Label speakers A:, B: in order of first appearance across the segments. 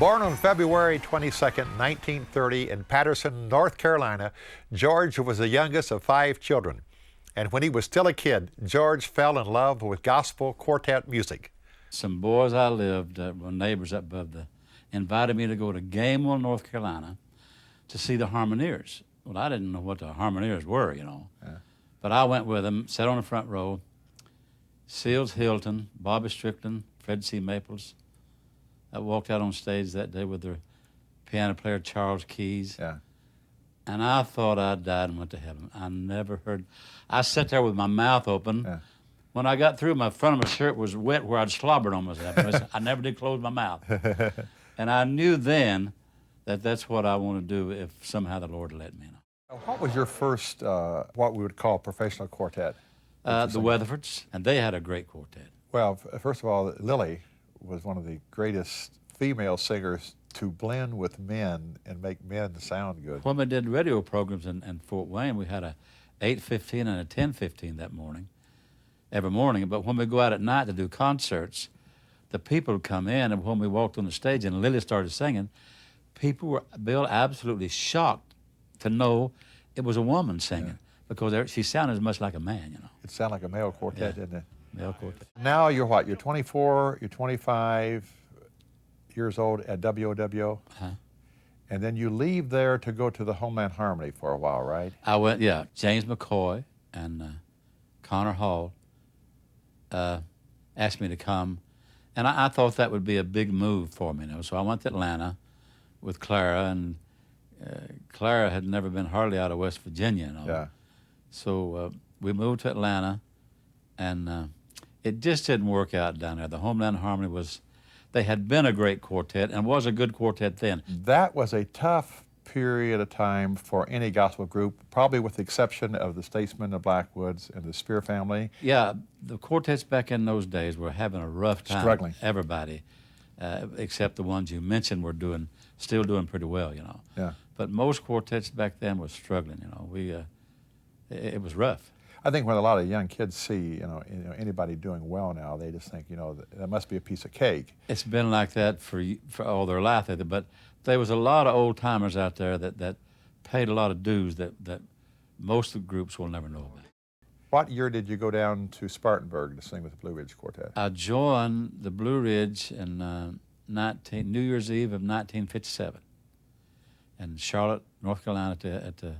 A: Born on February 22nd, 1930 in Patterson, North Carolina, George was the youngest of 5 children. And when he was still a kid, George fell in love with gospel quartet music.
B: Some boys I lived, were neighbors up above invited me to go to Gamewell, North Carolina to see the Harmoniers. Well, I didn't know what the Harmoniers were, you know. Yeah. But I went with them, sat on the front row. Seals Hilton, Bobby Strickland, Fred C. Maples. I walked out on stage that day with their piano player, Charles Keys. Yeah. And I thought I died and went to heaven. I never heard. I sat there with my mouth open. Yeah. When I got through, my front of my shirt was wet where I'd slobbered on myself. I never did close my mouth. And I knew then that that's what I want to do if somehow the Lord let me.
A: What was your first, what we would call professional quartet?
B: The Weatherfords, and they had a great quartet.
A: Well, first of all, Lily was one of the greatest female singers to blend with men and make men sound good.
B: When we did radio programs in Fort Wayne, we had a 8:15 and a 10:15 that morning, every morning. But when we go out at night to do concerts, the people would come in, and when we walked on the stage and Lily started singing, people were, Bill, absolutely shocked to know it was a woman singing. Yeah. Because she sounded as much like a man, you know.
A: It sounded like a male quartet,
B: yeah.
A: didn't it?
B: Male quartet.
A: Now you're what? You're 24, you're 25 years old at WOWO?
B: Uh-huh.
A: And then you leave there to go to the Homeland Harmony for a while, right?
B: I went, yeah. James McCoy and Connor Hall asked me to come. And I thought that would be a big move for me, you know. So I went to Atlanta with Clara, and Clara had never been hardly out of West Virginia, you know.
A: Yeah.
B: So we moved to Atlanta, and it just didn't work out down there. The Homeland Harmony they had been a great quartet and was a good quartet then.
A: That was a tough period of time for any gospel group, probably with the exception of the Statesmen, the Blackwoods, and the Spear family.
B: Yeah, the quartets back in those days were having a rough time.
A: Struggling.
B: Everybody, except the ones you mentioned, were still doing pretty well, you know.
A: Yeah.
B: But most quartets back then were struggling, you know. It was rough.
A: I think when a lot of young kids see, you know anybody doing well now, they just think, you know, that must be a piece of cake.
B: It's been like that for all their life, but there was a lot of old timers out there that paid a lot of dues that most of the groups will never know about.
A: What year did you go down to Spartanburg to sing with the Blue Ridge Quartet?
B: I joined the Blue Ridge in New Year's Eve of 1957 in Charlotte, North Carolina, at the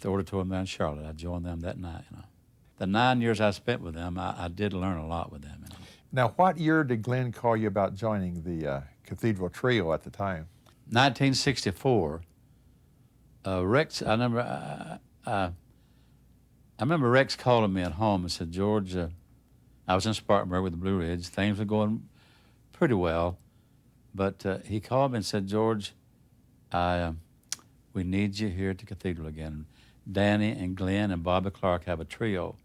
B: auditorium there in Charlotte. I joined them that night, you know. The 9 years I spent with them, I did learn a lot with them, you know.
A: Now, what year did Glenn call you about joining the Cathedral Trio at the time?
B: 1964. Rex, I remember Rex calling me at home and said, George, I was in Spartanburg with the Blue Ridge. Things were going pretty well, but he called me and said, George, we need you here at the Cathedral again. Danny and Glenn and Bobby Clark have a trio,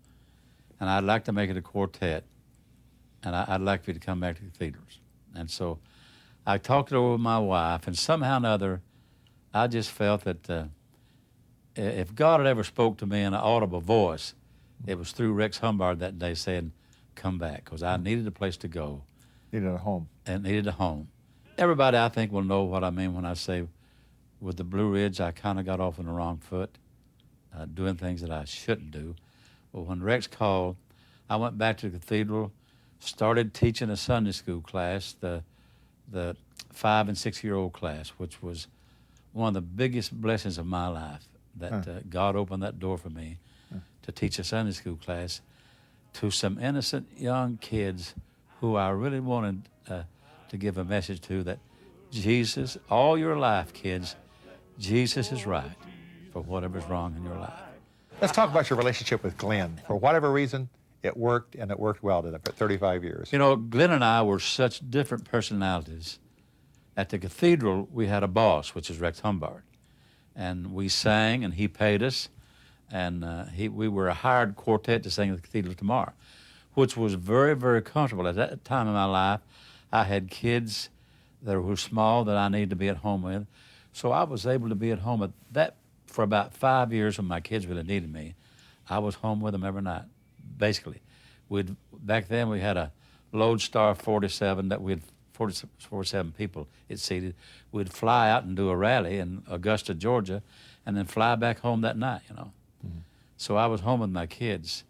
B: and I'd like to make it a quartet, and I'd like for you to come back to the Cathedrals. And so I talked it over with my wife, and somehow or another, I just felt that if God had ever spoke to me in an audible voice, it was through Rex Humbard that day saying, come back, because I needed a place to go.
A: Needed a home.
B: And needed a home. Everybody, I think, will know what I mean when I say with the Blue Ridge, I kind of got off on the wrong foot, doing things that I shouldn't do. But when Rex called, I went back to the Cathedral, started teaching a Sunday school class, the 5- and 6-year-old class, which was one of the biggest blessings of my life, that God opened that door for me to teach a Sunday school class to some innocent young kids who I really wanted to give a message to, that Jesus, all your life, kids, Jesus is right for whatever's wrong in your life.
A: Let's talk about your relationship with Glenn. For whatever reason, it worked, and it worked well, did it, for 35 years?
B: You know, Glenn and I were such different personalities. At the Cathedral, we had a boss, which is Rex Humbard. And we sang, and he paid us, and we were a hired quartet to sing at the Cathedral tomorrow, which was very, very comfortable. At that time in my life, I had kids that were small that I needed to be at home with. So I was able to be at home for about 5 years when my kids really needed me. I was home with them every night, basically. Back then we had a Lodestar 47 that we'd 47 people it seated. We'd fly out and do a rally in Augusta, Georgia, and then fly back home that night, you know. Mm-hmm. So I was home with my kids.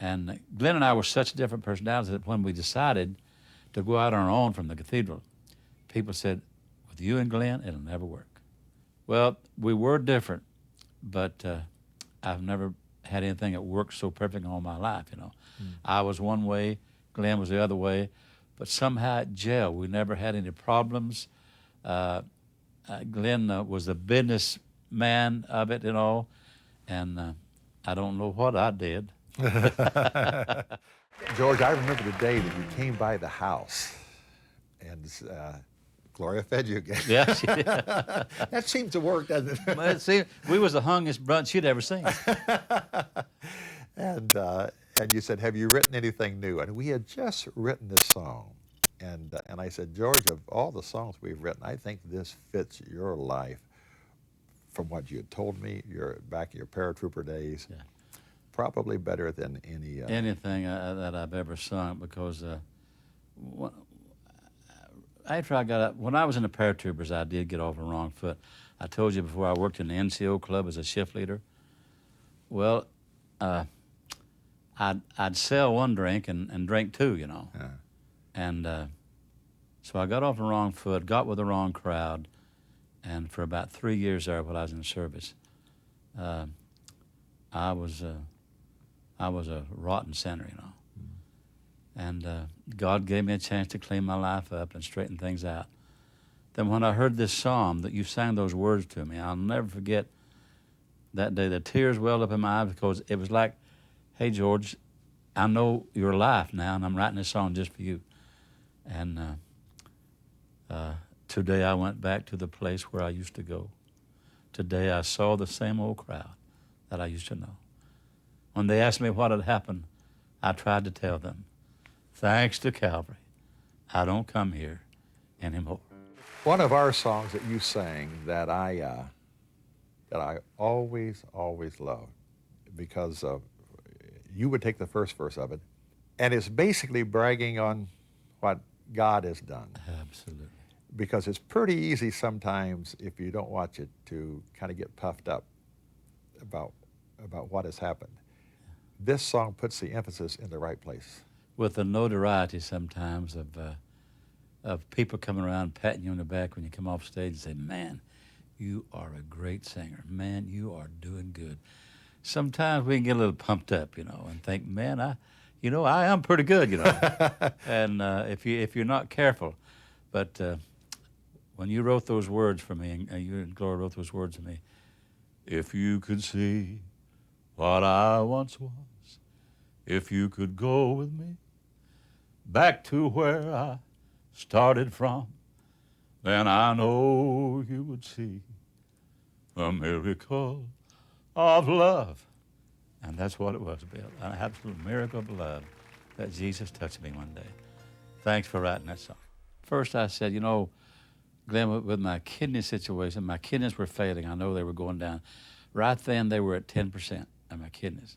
B: And Glenn and I were such different personalities that when we decided to go out on our own from the cathedral, people said, with you and Glenn, it'll never work. Well, we were different, but I've never had anything that worked so perfect in all my life, you know. Mm. I was one way, Glenn was the other way, but somehow it gelled. We never had any problems. Glenn was the business man of it, you know, and I don't know what I did.
A: George, I remember the day that you came by the house and Gloria fed you again.
B: Yeah, she did.
A: That seems to work, doesn't it?
B: Well, see, we was the hungest brunch you'd ever seen.
A: And you said, have you written anything new? And we had just written this song. And I said, George, of all the songs we've written, I think this fits your life from what you had told me back in your paratrooper days. Yeah. Probably better than anything
B: that I've ever sung, because after I got up, when I was in the paratroopers, I did get off the wrong foot. I told you before, I worked in the NCO club as a shift leader. Well, I'd sell one drink and drink two, you know. Yeah. And so I got off the wrong foot, got with the wrong crowd, and for about 3 years there while I was in the service, I was a rotten sinner, you know. And God gave me a chance to clean my life up and straighten things out. Then when I heard this psalm that you sang those words to me, I'll never forget that day. The tears welled up in my eyes because it was like, hey, George, I know your life now, and I'm writing this song just for you. And today I went back to the place where I used to go. Today I saw the same old crowd that I used to know. When they asked me what had happened, I tried to tell them, thanks to Calvary, I don't come here anymore.
A: One of our songs that you sang that I always loved, because you would take the first verse of it, and it's basically bragging on what God has done.
B: Absolutely.
A: Because it's pretty easy sometimes, if you don't watch it, to kind of get puffed up about what has happened. This song puts the emphasis in the right place.
B: With the notoriety sometimes of people coming around patting you on the back when you come off stage and say, man, you are a great singer. Man, you are doing good. Sometimes we can get a little pumped up, you know, and think, man, I am pretty good, you know. And if you're not careful. But when you wrote those words for me, and you and Gloria wrote those words to me, if you could see what I once was, if you could go with me back to where I started from, then I know you would see a miracle of love. And that's what it was, Bill, an absolute miracle of love that Jesus touched me one day. Thanks for writing that song. First I said, you know, Glenn, with my kidney situation, my kidneys were failing. I know they were going down. Right then they were at 10% of my kidneys.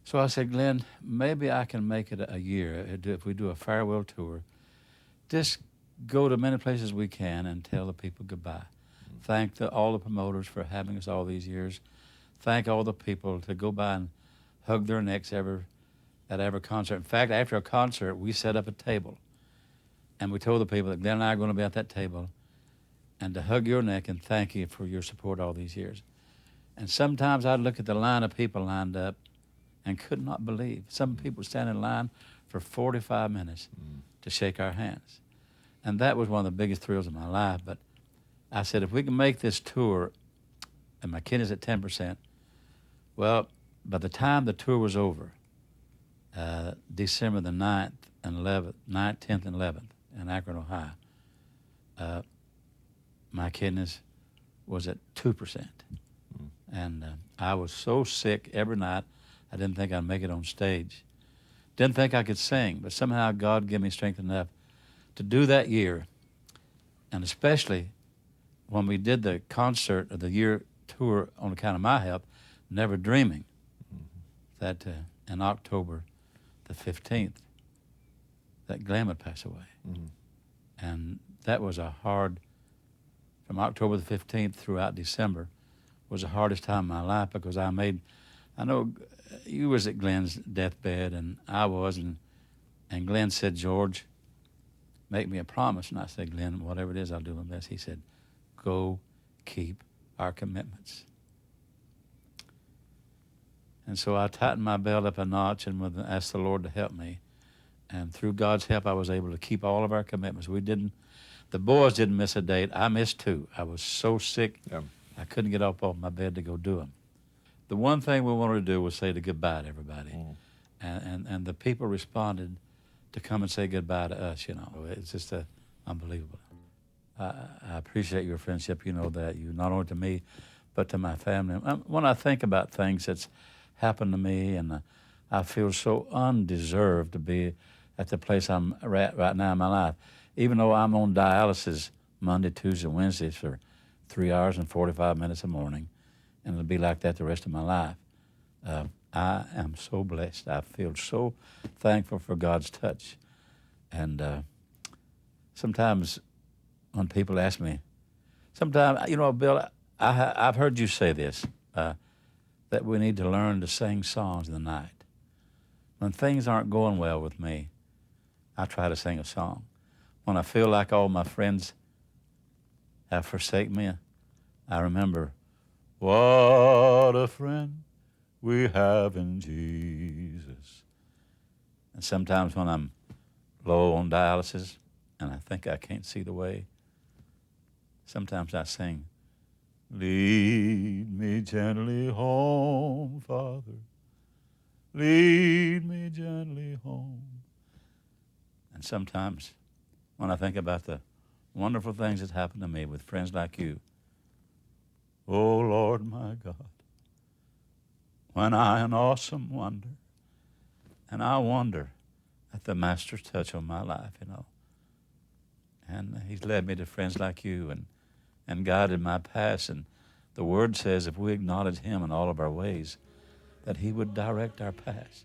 B: So I said, Glenn, maybe I can make it a year if we do a farewell tour. Just go to many places we can and tell the people goodbye. Thank all the promoters for having us all these years. Thank all the people to go by and hug their necks at every concert. In fact, after a concert, we set up a table. And we told the people that Glenn and I are going to be at that table and to hug your neck and thank you for your support all these years. And sometimes I'd look at the line of people lined up and could not believe. Some people stand in line for 45 minutes to shake our hands. And that was one of the biggest thrills of my life. But I said, if we can make this tour, and my kidneys at 10%, well, by the time the tour was over, December the 9th and 11th, 9th, 10th, and 11th in Akron, Ohio, my kidneys was at 2%. And I was so sick every night, I didn't think I'd make it on stage. Didn't think I could sing, but somehow God gave me strength enough to do that year. And especially when we did the concert of the year tour on account of my health, never dreaming that in October the 15th, that Glenn would pass away. And that was from October the 15th throughout December, was the hardest time of my life because I know you was at Glenn's deathbed and I was, and Glenn said, George, make me a promise. And I said, Glenn, whatever it is, I'll do my best. He said, go keep our commitments. And so I tightened my belt up a notch and asked the Lord to help me. And through God's help, I was able to keep all of our commitments. The boys didn't miss a date. I missed 2. I was so sick, I couldn't get up off my bed to go do them. The one thing we wanted to do was say goodbye to everybody. And the people responded to come and say goodbye to us, you know. It's just unbelievable. I appreciate your friendship, you know that. You not only to me, but to my family. When I think about things that's happened to me, and I feel so undeserved to be at the place I'm at right now in my life. Even though I'm on dialysis Monday, Tuesday, Wednesdays for 3 hours and 45 minutes a morning, and it'll be like that the rest of my life. I am so blessed. I feel so thankful for God's touch. And sometimes when people ask me, sometimes, you know, Bill, I've heard you say this, that we need to learn to sing songs in the night. When things aren't going well with me, I try to sing a song. When I feel like all my friends have forsaken me, I remember, what a friend we have in Jesus. And sometimes when I'm low on dialysis and I think I can't see the way, sometimes I sing, lead me gently home, Father. Lead me gently home. And sometimes when I think about the wonderful things that happened to me with friends like you, oh, Lord, my God, when I in awesome wonder, and I wonder at the Master's touch on my life, you know. And he's led me to friends like you and guided my path. And the Word says if we acknowledge him in all of our ways, that he would direct our paths.